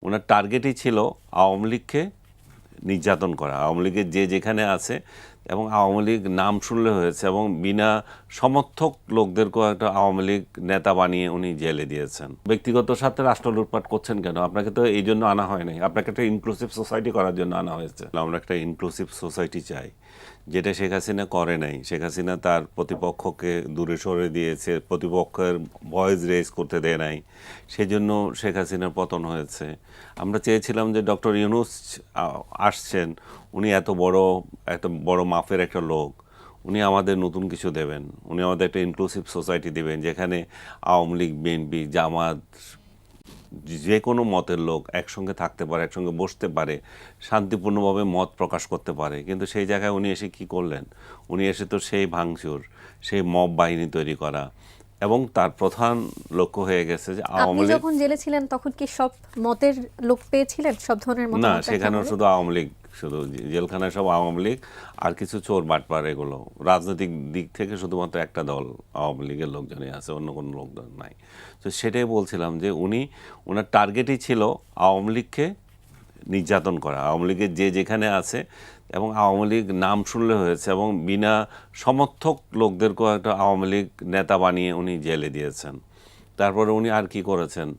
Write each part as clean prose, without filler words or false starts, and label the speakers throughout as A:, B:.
A: ওনার টার্গেটই ছিল আওয়ামী লীগকে নির্যাতন করা, আওয়ামী লীগের যে যেখানে আছে এবং আওয়ামী লীগ নাম শুনলে হয়েছে এবং বিনা সমর্থক লোকদেরকেও একটা আওয়ামী লীগ নেতা বানিয়ে উনি জেলে দিয়েছেন। ব্যক্তিগত স্বার্থে রাষ্ট্র লুটপাট করছেন কেন? আপনাকে তো এই জন্য আনা হয় নাই, আপনাকে একটা ইনক্লুসিভ সোসাইটি করার জন্য আনা হয়েছে। আমরা একটা ইনক্লুসিভ সোসাইটি চাই, যেটা শেখ হাসিনা করে নাই। শেখ হাসিনা তার প্রতিপক্ষকে দূরে সরে দিয়েছে, প্রতিপক্ষের ভয়েস রেজ করতে দেয় নাই, সেজন্য শেখ হাসিনার পতন হয়েছে। আমরা চেয়েছিলাম যে ডক্টর ইউনূস আসছেন, উনি এত বড় মাপের একটা লোক, উনি আমাদের নতুন কিছু দেবেন, উনি আমাদের একটা ইনক্লুসিভ সোসাইটি দেবেন যেখানে আওয়ামী লীগ, বিএনপি, জামাত, যে কোনো মতের লোক একসঙ্গে থাকতে পারে, একসঙ্গে বসতে পারে, শান্তিপূর্ণভাবে মত প্রকাশ করতে পারে। কিন্তু সেই জায়গায় উনি এসে কি করলেন? উনি এসে তো সেই ভাঙচুর, সেই মব বাহিনী তৈরি করা, এবং তার প্রধান লক্ষ্য হয়ে গেছে যে আওয়ামী লীগ।
B: যখন জেলে ছিলেন তখন কি সব মতের লোক পেয়েছিলেন, সব ধরনের মত?
A: না, সেখানেও শুধু আওয়ামী লীগ, শুধু জেলখানায় সব আওয়ামী লীগ আর কিছু চোর বাটপার, এগুলো রাজনৈতিক দিক থেকে শুধুমাত্র একটা দল আওয়ামী লীগের লোকজনই আছে, অন্য কোনো লোকজন নাই। তো সেটাই বলছিলাম যে ওনার টার্গেটই ছিল আওয়ামী লীগকে নির্যাতন করা, আওয়ামী লীগের যে যেখানে আছে এবং আওয়ামী লীগ নাম শুনলে হয়েছে এবং বিনা সমর্থক লোকদেরকেও একটা আওয়ামী লীগ নেতা বানিয়ে উনি জেলে দিয়েছেন। তারপরে উনি আর কি করেছেন?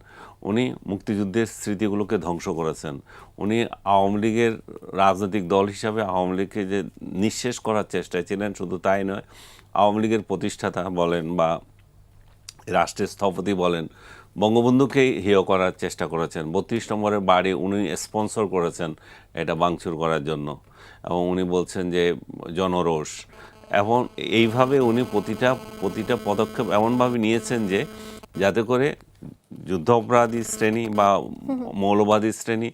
A: উনি মুক্তিযুদ্ধের স্মৃতিগুলোকে ধ্বংস করেছেন। উনি আওয়ামী লীগের রাজনৈতিক দল হিসাবে আওয়ামী লীগকে যে নিঃশেষ করার চেষ্টায় ছিলেন, শুধু তাই নয়, আওয়ামী লীগের প্রতিষ্ঠাতা বলেন বা রাষ্ট্রের স্থপতি বলেন, বঙ্গবন্ধুকেই হেয় করার চেষ্টা করেছেন। 32 নম্বরের বাড়ি উনি স্পন্সর করেছেন এটা ভাঙচুর করার জন্য, এবং উনি বলছেন যে জনরোষ। এবং এইভাবে উনি প্রতিটা পদক্ষেপ এমনভাবে নিয়েছেন যে যাতে করে যুদ্ধ অপরাধী শ্রেণী বা মৌলবাদী শ্রেণী,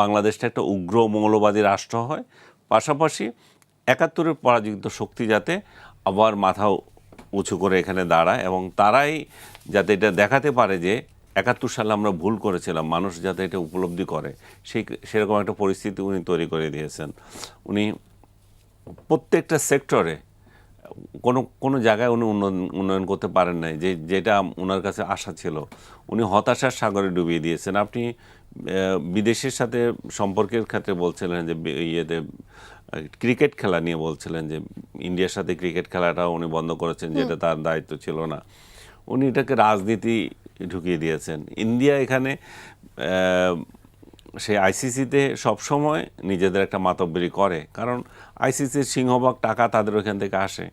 A: বাংলাদেশটা একটা উগ্র মৌলবাদী রাষ্ট্র হয়, পাশাপাশি 71-এর পরাজিত শক্তি যাতে আবার মাথা উঁচু করে এখানে দাঁড়ায় এবং তারাই যাতে এটা দেখাতে পারে যে 71 সালে আমরা ভুল করেছিলাম, মানুষ যাতে এটা উপলব্ধি করে, সেরকম একটা পরিস্থিতি উনি তৈরি করে দিয়েছেন। উনি প্রত্যেকটা সেক্টরে কোনো জায়গায় উনি উন্নয়ন করতে পারেন নাই, যেটা ওনার কাছে আশা ছিল। উনি হতাশার সাগরে ডুবিয়ে দিয়েছেন। আপনি বিদেশের সাথে সম্পর্কের ক্ষেত্রে বলছিলেন যে ক্রিকেট খেলা নিয়ে বলছিলেন যে ইন্ডিয়ার সাথে ক্রিকেট খেলাটা উনি বন্ধ করেছেন, যেটা তার দায়িত্ব ছিল না। উনি এটাকে রাজনীতি ঢুকিয়ে দিয়েছেন। ইন্ডিয়া এখানে সেই আইসিসিতে সবসময় নিজেদের একটা মাতব্বরি করে, কারণ আইসিসির সিংহভাগ টাকা তাদের ওখান থেকে আসে,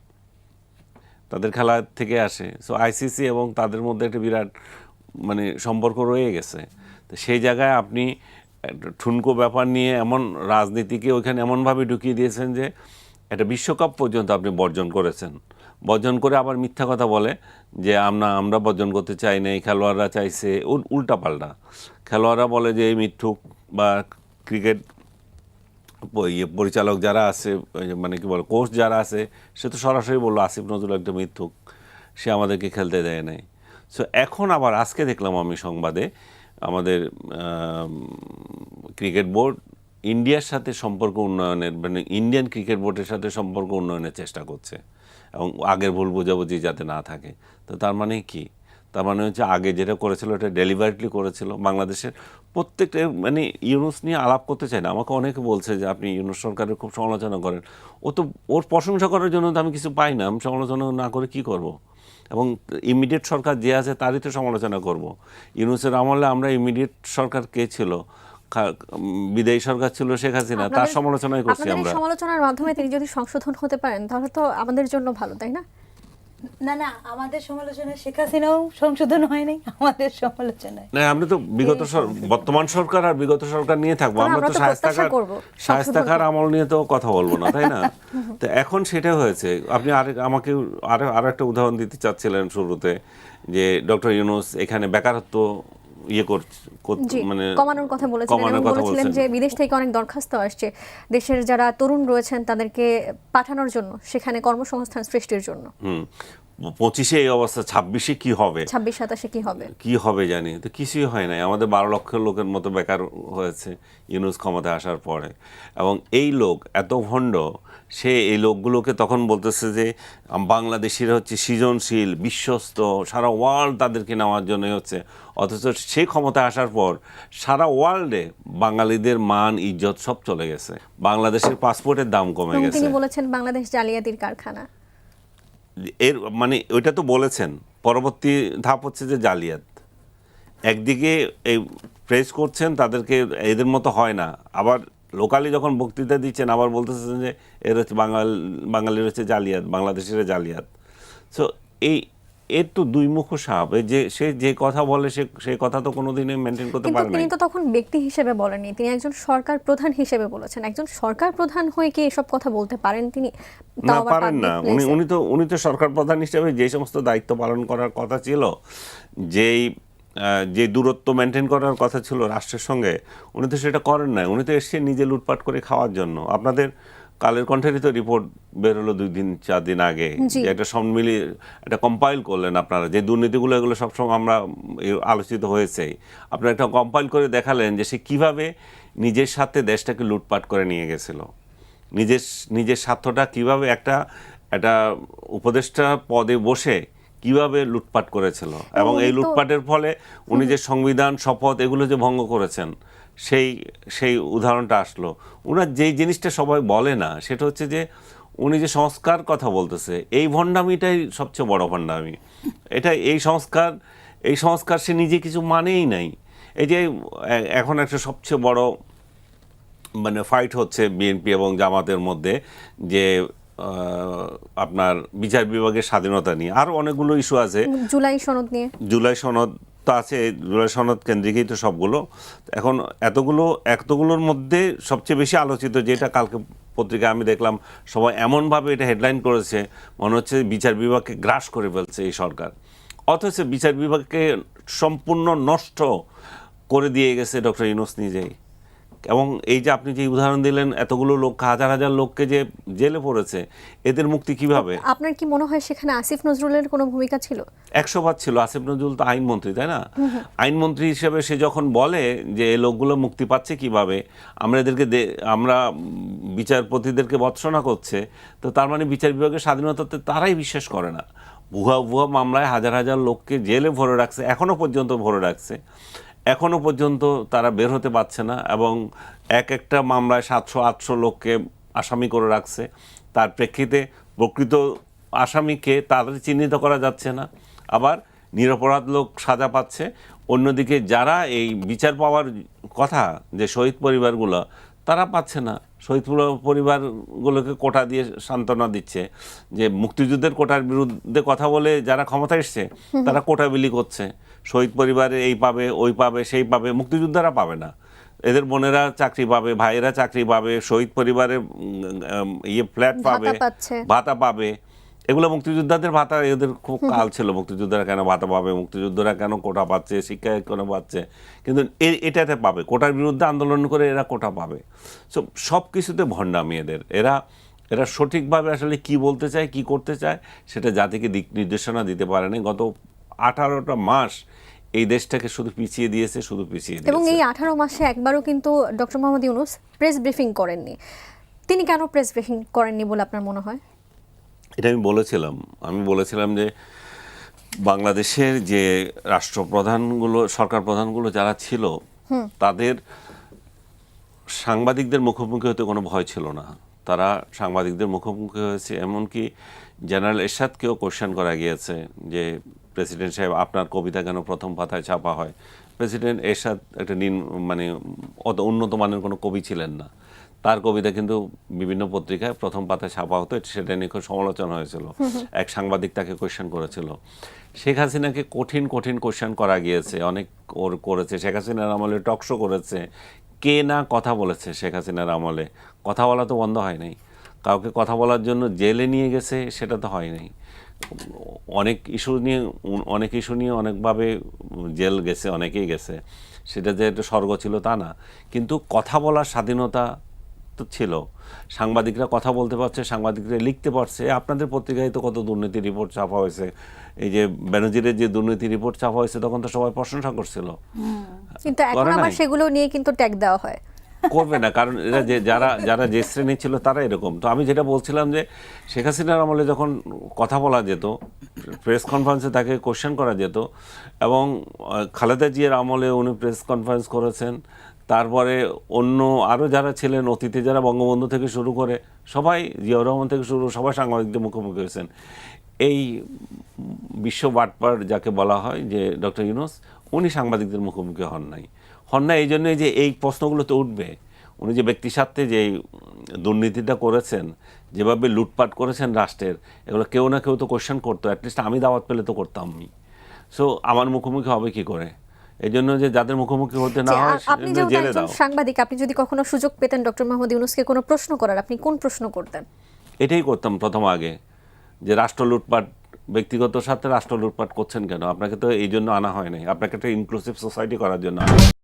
A: তাদের খেলা থেকে আসে। সো আইসিসি এবং তাদের মধ্যে একটা বিরাট সম্পর্ক রয়ে গেছে। তো সেই জায়গায় আপনি ঠুনকো ব্যাপার নিয়ে এমন রাজনীতিকে ওইখানে এমনভাবে ঢুকিয়ে দিয়েছেন যে একটা বিশ্বকাপ পর্যন্ত আপনি বর্জন করেছেন। বর্জন করে আবার মিথ্যা কথা বলে যে আমরা বর্জন করতে চাই না, এই খেলোয়াড়রা চাইছে, উল্টাপাল্টা। খেলোয়াড়রা বলে যে এই মিথ্যুক, বা ক্রিকেট পরিচালক যারা আছে, কি বলে, কোচ যারা আছে, সে তো সরাসরি বললো আসিফ নজরুল একটা মিথ্যুক, সে আমাদেরকে খেলতে দেয় নাই। সো এখন আবার আজকে দেখলাম আমি সংবাদে আমাদের ক্রিকেট বোর্ড ইন্ডিয়ার সাথে সম্পর্ক উন্নয়নের, ইন্ডিয়ান ক্রিকেট বোর্ডের সাথে সম্পর্ক উন্নয়নের চেষ্টা করছে এবং আগের ভুল বোঝাবুঝি যাতে না থাকে। তো তার মানে কি? তার মানে হচ্ছে আগে যেটা করেছিল এটা ডেলিভারেটলি করেছিল। বাংলাদেশের প্রত্যেকটা ইউনূস নিয়ে আলাপ করতে চায় না। আমাকে অনেকে বলছে যে আপনি ইউনূস সরকারের খুব সমালোচনা করেন। ওর প্রশংসা করার জন্য তো আমি কিছু পাই না, আমি সমালোচনা না করে কি করব? এবং ইমিডিয়েট সরকার যে আছে তারই তো সমালোচনা করব। ইউনূসের আমলে আমরা ইমিডিয়েট সরকার কে ছিল? বিদায়ী সরকার ছিল শেখ হাসিনা, তার সমালোচনাই করছি আমরা।
B: সমালোচনার মাধ্যমে তিনি যদি সংশোধন হতে পারেন তাহলে তো আমাদের জন্য ভালো, তাই না?
C: না না, আমাদের সমালোচনায় শেখ হাসিনাও সংশোধন হয়নি, আমাদের সমালোচনায়
A: না, আমরা তো বর্তমান সরকার আর বিগত সরকার নিয়ে থাকবো। আমরা তো শায়েস্তা খাঁর আমল নিয়ে তো কথা বলবো না, তাই না? তো এখন সেটা হয়েছে। আপনি আমাকে আরো একটা উদাহরণ দিতে চাচ্ছিলেন শুরুতে, যে ডক্টর ইউনূস এখানে বেকারত্ব
B: কমানোর কথা বলেছিলেন যে বিদেশ থেকে অনেক দরখাস্ত আসছে দেশের যারা তরুণ রয়েছেন তাদেরকে পাঠানোর জন্য, সেখানে কর্মসংস্থান সৃষ্টির জন্য।
A: 25-এ এই অবস্থা, 26-এ কি হবে,
B: 26-27-এ কি হবে?
A: কি হবে জানি তো, কিছুই হয় নাই। আমাদের 12 লক্ষ লোকের মতো বেকার হয়েছে ইউনূস ক্ষমতায় আসার পরে। এবং এই লোক এত ভণ্ড, সে এই লোকগুলোকে তখন বলতেছে যে বাংলাদেশিরা হচ্ছে সৃজনশীল, বিশ্বস্ত, সারা ওয়ার্ল্ড তাদেরকে নেওয়ার জন্য হচ্ছে। অথচ সে ক্ষমতায় আসার পর সারা ওয়ার্ল্ডে বাঙালিদের মান ইজ্জত সব চলে গেছে, বাংলাদেশের পাসপোর্টের দাম কমে
B: এবং
A: গেছে।
B: তিনি বলেছেন বাংলাদেশ জালিয়াতির কারখানা।
A: এর মানে ওইটা তো বলেছেন, পরবর্তী ধাপ হচ্ছে যে জালিয়াত। একদিকে এই প্রেস করছেন তাদেরকে, এদের মতো হয় না, আবার লোকালি যখন বক্তৃতা দিচ্ছেন আবার বলতেছেন যে এর হচ্ছে বাঙালির হচ্ছে জালিয়াত, বাংলাদেশের জালিয়াত। সো এর তো দুই মুখ সাপ। সে যে কথা বলে সেই কথা তো কোনোদিনই মেনটেন করতে
B: কিন্তু
A: পারে না।
B: তিনি তো তখন ব্যক্তি হিসেবে বলেননি, তিনি একজন সরকার প্রধান হিসেবে বলেছেন। একজন সরকার প্রধান হয়ে কি এসব কথা বলতে পারেন তিনি?
A: না, পারেন না। উনি তো সরকার প্রধান হিসেবে যে সমস্ত দায়িত্ব পালন করার কথা ছিল, যে দূরত্ব মেনটেন করার কথা ছিল রাষ্ট্রের সঙ্গে, উনি তো সেটা করেন না। উনি তো এসে নিজে লুটপাট করে খাওয়ার জন্য। আপনাদের কালের কণ্ঠেরই তো রিপোর্ট বের হলো 2-4 দিন আগে, যে একটা সব মিলিয়ে একটা কম্পাইল করলেন আপনারা, যে দুর্নীতিগুলো এগুলো সবসময় আমরা আলোচিত হয়েছেই, আপনারা একটা কম্পাইল করে দেখালেন যে সে কিভাবে নিজের সাথে দেশটাকে লুটপাট করে নিয়ে গেছিল, নিজের স্বার্থটা কিভাবে একটা উপদেষ্টা পদে বসে কিভাবে লুটপাট করেছিল। এবং এই লুটপাটের ফলে উনি যে সংবিধান, শপথ এগুলো যে ভঙ্গ করেছেন, সেই উদাহরণটা আসলো। উনার যেই জিনিসটা সবাই বলে না, সেটা হচ্ছে যে উনি যে সংস্কার কথা বলতেছে, এই ভণ্ডামিটাই সবচেয়ে বড় ভণ্ডামি। এই সংস্কার সে নিজে কিছু মানেই নাই। এই যে এখন একটা সবচেয়ে বড় মানে ফাইট হচ্ছে বিএনপি এবং জামাতের মধ্যে, যে আপনার বিচার বিভাগের স্বাধীনতা নিয়ে। আরও অনেকগুলো ইস্যু আছে,
B: জুলাই সনদ নিয়ে।
A: জুলাই সনদ তো আছে, জুলাই সনদ কেন্দ্রিকই তো সবগুলো। এখন এতগুলোর মধ্যে সবচেয়ে বেশি আলোচিত যেটা, কালকে পত্রিকায় আমি দেখলাম সবাই এমনভাবে এটা হেডলাইন করেছে, মনে হচ্ছে বিচার বিভাগকে গ্রাস করে ফেলছে এই সরকার। অথচ বিচার বিভাগকে সম্পূর্ণ নষ্ট করে দিয়ে গেছে ডক্টর ইউনূস নিজেই। এবং এই যে আপনি যে উদাহরণ দিলেন, এতগুলো লোক, হাজার হাজার লোককে যে জেলে পড়েছে, এদের মুক্তি কিভাবে?
B: আপনার কি মনে হয় সেখানে আসিফ নজরুলের কোনো ভূমিকা ছিল?
A: 100% ছিল। আসিফ নজরুল তো আইনমন্ত্রী, তাই না? আইনমন্ত্রী হিসেবে সে যখন বলে যে এই লোকগুলো মুক্তি পাচ্ছে কিভাবে, আমরা বিচারপতিদেরকে ভৎসনা করছে, তো তার মানে বিচার বিভাগের স্বাধীনতাতে তারাই বিশ্বাস করে না। ভুয়া মামলায় হাজার হাজার লোককে জেলে ভরে রাখছে, এখনো পর্যন্ত ভরে রাখছে, এখনো পর্যন্ত তারা বের হতে পারছে না। এবং একটা মামলায় 700-800 লোককে আসামি করে রাখছে। তার প্রেক্ষিতে প্রকৃত আসামিকে তাদের চিহ্নিত করা যাচ্ছে না, আবার নিরপরাধ লোক সাজা পাচ্ছে। অন্যদিকে যারা এই বিচার পাওয়ার কথা, যে শহীদ পরিবারগুলো, তারা পাচ্ছে না। শহীদ পরিবারগুলোকে কোটা দিয়ে সান্ত্বনা দিচ্ছে, যে মুক্তিযুদ্ধের কোটার বিরুদ্ধে কথা বলে যারা ক্ষমতায় এসছে তারা কোটা বিলি করছে, শহীদ পরিবারে এই পাবে, ওই পাবে, সেই পাবে, মুক্তিযোদ্ধারা পাবে না। এদের বোনেরা চাকরি পাবে, ভাইয়েরা চাকরি পাবে, শহীদ পরিবারে ফ্ল্যাট পাবে, ভাতা পাবে। এগুলো মুক্তিযোদ্ধাদের ভাতা, এদের খুব কাল ছিল, মুক্তিযোদ্ধারা কেন ভাতা পাবে, মুক্তিযোদ্ধারা কেন কোটা পাচ্ছে, শিক্ষা কেন পাচ্ছে, কিন্তু এটাতে পাবে। কোটার বিরুদ্ধে আন্দোলন করে এরা কোটা পাবে। সব কিছুতে ভণ্ডামি এদের। এরা সঠিকভাবে আসলে কি বলতে চায়, কি করতে চায়, সেটা জাতিকে দিক নির্দেশনা দিতে পারে না। গত 18টা মাস এই দেশটাকে শুধু পিছিয়ে দিয়েছে, শুধু পিছিয়ে দিয়েছে।
B: এবং এই 18 মাসে একবারও কিন্তু doctor Mohammad Yunus press briefing করেননি। তিনি কেন প্রেস ব্রিফিং করেননি বলে আপনার মনে হয়?
A: এটা আমি বলেছিলাম যে বাংলাদেশের যে রাষ্ট্রপ্রধানগুলো, সরকার প্রধানগুলো যারা ছিল, তাদের সাংবাদিকদের মুখোমুখি হতে কোনো ভয় ছিল না। তারা সাংবাদিকদের মুখোমুখি হয়েছে। এমনকি জেনারেল এরশাদকেও কোশ্চেন করা গিয়েছে যে প্রেসিডেন্ট সাহেব, আপনার কবিতা কেন প্রথম পাতায় ছাপা হয়? প্রেসিডেন্ট এরশাদ একটা মানে অত উন্নত মানের কোনো কবি ছিলেন না। তার কবিতা কিন্তু বিভিন্ন পত্রিকায় প্রথম পাতায় ছাপা হতো, সেটা নিয়ে খুব সমালোচনা হয়েছিল। এক সাংবাদিক তাকে কোশ্চেন করেছিল। শেখ হাসিনাকে কঠিন কোশ্চেন করা গিয়েছে, অনেক করেছে। শেখ হাসিনার আমলে টকশো করেছে। কে না কথা বলেছে শেখ হাসিনার আমলে? কথা বলা তো বন্ধ হয় নাই। কাউকে কথা বলার জন্য জেলে নিয়ে গেছে, সেটা তো হয় নাই। অনেক ইস্যু নিয়ে অনেকভাবে জেল গেছে, অনেকেই গেছে। সেটা যে একটা স্বর্গ ছিল তা না, কিন্তু কথা বলার স্বাধীনতা তো ছিল, সাংবাদিকরা কথা বলতে পারছে, সাংবাদিকরা লিখতে পারছে। আপনাদের পত্রিকায় তো কত দুর্নীতি রিপোর্ট ছাপা হয়েছে, এই যে বেনজিরের যে দুর্নীতি রিপোর্ট ছাপা হয়েছে তখন তো সবাই প্রশংসা করছিল।
B: কিন্তু এখন
A: করে
B: আবার
A: নাই?
B: সেগুলো নিয়ে কিন্তু ট্যাগ দেওয়া হয়।
A: করবে না, কারণ এরা যে যারা যে শ্রেণী ছিল তারা এরকম। তো আমি যেটা বলছিলাম যে শেখ হাসিনার আমলে যখন কথা বলা যেত, প্রেস কনফারেন্সে তাকে কোশ্চেন করা যেত, এবং খালেদা জিয়ার আমলে উনি প্রেস কনফারেন্স করেছেন, তারপরে অন্য আরও যারা ছিলেন অতীতে, যারা বঙ্গবন্ধু থেকে শুরু করে সবাই, জিয়াউর রহমান থেকে শুরু, সবাই সাংবাদিকদের মুখোমুখি হয়েছেন। এই বিশ্ব বাটপার যাকে বলা হয়, যে ডক্টর ইউনূস, উনি সাংবাদিকদের মুখোমুখি হন নাই। এই জন্যই যে এই প্রশ্নগুলো তো উঠবে। উনি যে ব্যক্তি স্বার্থে যে দুর্নীতিটা করেছেন, যেভাবে লুটপাট করেছেন রাষ্ট্রের, এগুলো কেউ না কেউ তো কোশ্চেন করতো। অ্যাটলিস্ট আমি দাওয়াত পেলে তো করতাম। সো আমার মুখোমুখি হবে কি করে? এই জন্য যে যাদের মুখোমুখি হতে না
B: যে
A: হয়
B: আপনি যেহেতু
A: জেলে
B: একজন
A: দাও।
B: সাংবাদিক, আপনি যদি কখনো সুযোগ পেতেন ডক্টর মোহাম্মদ ইউনূসকে কোনো প্রশ্ন করার, আপনি কোন প্রশ্ন করতেন?
A: এটাই করতাম প্রথম আগে, যে রাষ্ট্র লুটপাট, ব্যক্তিগত স্বার্থে রাষ্ট্র লুটপাট করছেন কেন? আপনাকে তো এই জন্য আনা হয় নাই, আপনাকে একটা ইনক্লুসিভ সোসাইটি করার জন্য আনা হয়।